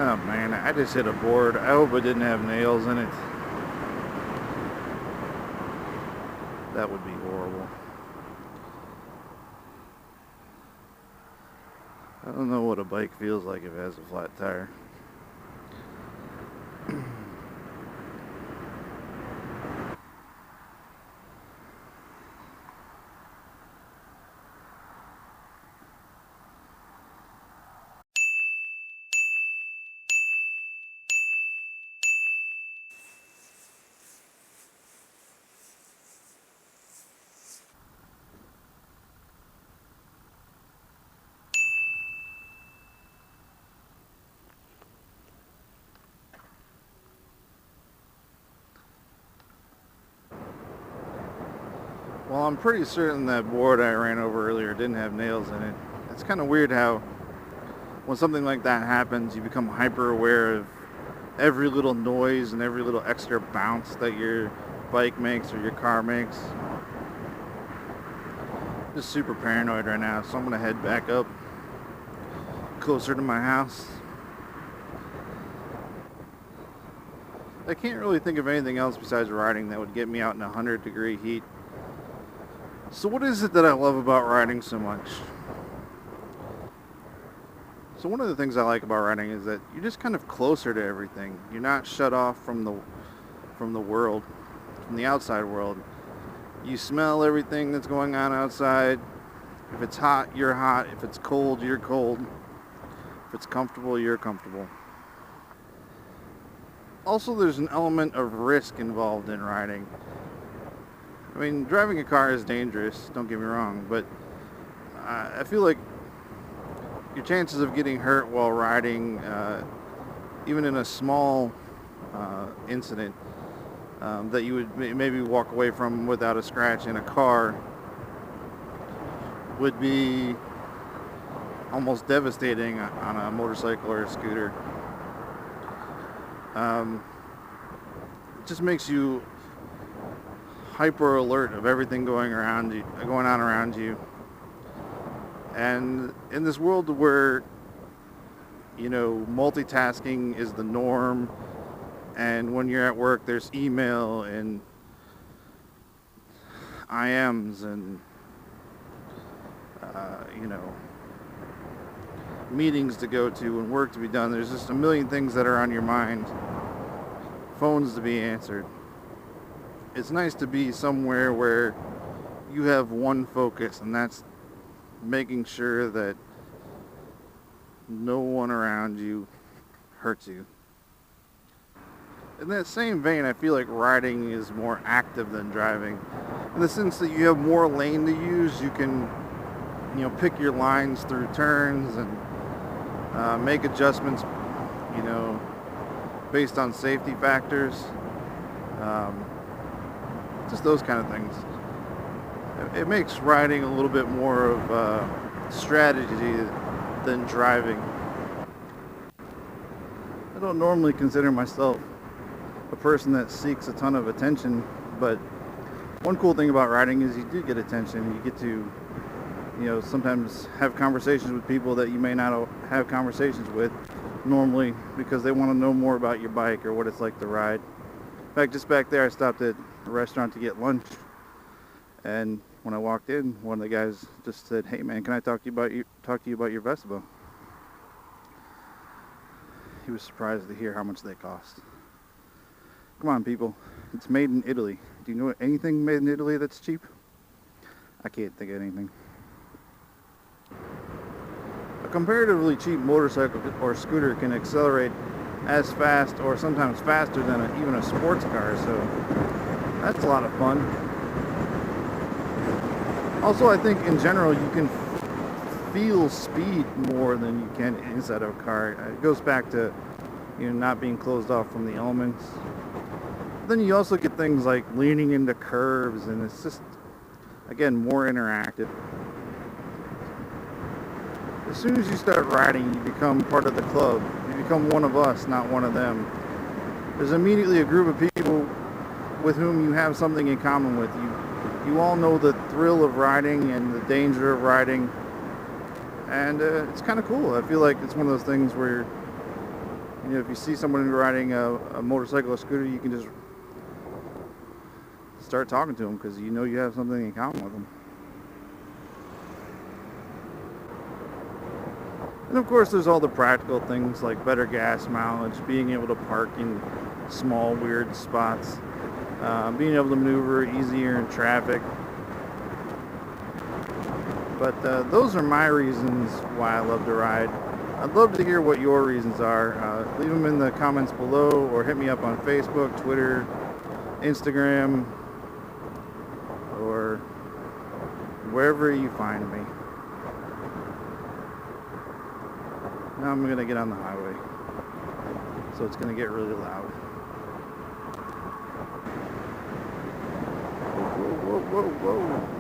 Oh man, I just hit a board. I hope it didn't have nails in it. That would be horrible. I don't know what a bike feels like if it has a flat tire. Well, I'm pretty certain that board I ran over earlier didn't have nails in it. It's kind of weird how when something like that happens, you become hyper aware of every little noise and every little extra bounce that your bike makes or your car makes. Just super paranoid right now, so I'm gonna head back up closer to my house. I can't really think of anything else besides riding that would get me out in 100-degree heat. So what is it that I love about riding so much? So one of the things I like about riding is that you're just kind of closer to everything. You're not shut off from the world, from the outside world. You smell everything that's going on outside. If it's hot, you're hot. If it's cold, you're cold. If it's comfortable, you're comfortable. Also, there's an element of risk involved in riding. I mean, driving a car is dangerous, don't get me wrong, but I feel like your chances of getting hurt while riding, even in a small incident that you would maybe walk away from without a scratch in a car, would be almost devastating on a motorcycle or a scooter. It just makes you hyper alert of everything going on around you. And in this world where, multitasking is the norm, and when you're at work, there's email and IMs and, meetings to go to and work to be done. There's just a million things that are on your mind, phones to be answered. It's nice to be somewhere where you have one focus, and that's making sure that no one around you hurts you. In that same vein, I feel like riding is more active than driving, in the sense that you have more lane to use. You can, pick your lines through turns and make adjustments, based on safety factors. Just those kind of things. It makes riding a little bit more of a strategy than driving. I don't normally consider myself a person that seeks a ton of attention, but one cool thing about riding is you do get attention. You get to, sometimes have conversations with people that you may not have conversations with normally, because they want to know more about your bike or what it's like to ride. In fact, just back there, I stopped at a restaurant to get lunch, and when I walked in, one of the guys just said, "Hey man, can I talk to you about your Vespa?" He was surprised to hear how much they cost. Come on, people. It's made in Italy. Do you know anything made in Italy that's cheap? I can't think of anything. A comparatively cheap motorcycle or scooter can accelerate as fast or sometimes faster than even a sports car, so that's a lot of fun. Also, I think in general you can feel speed more than you can inside of a car. It goes back to not being closed off from the elements. Then you also get things like leaning into curves, and it's just, again, more interactive. As soon as you start riding, you become part of the club. You become one of us, not one of them. There's immediately a group of people with whom you have something in common with. You all know the thrill of riding and the danger of riding, and it's kind of cool. I feel like it's one of those things where You know, if you see someone riding a motorcycle or scooter, you can just start talking to them because you know you have something in common with them. And of course, there's all the practical things like better gas mileage, being able to park in small, weird spots, being able to maneuver easier in traffic. But those are my reasons why I love to ride. I'd love to hear what your reasons are. Leave them in the comments below or hit me up on Facebook, Twitter, Instagram, or wherever you find me. Now I'm going to get on the highway, so it's going to get really loud. Whoa, whoa, whoa, whoa, whoa.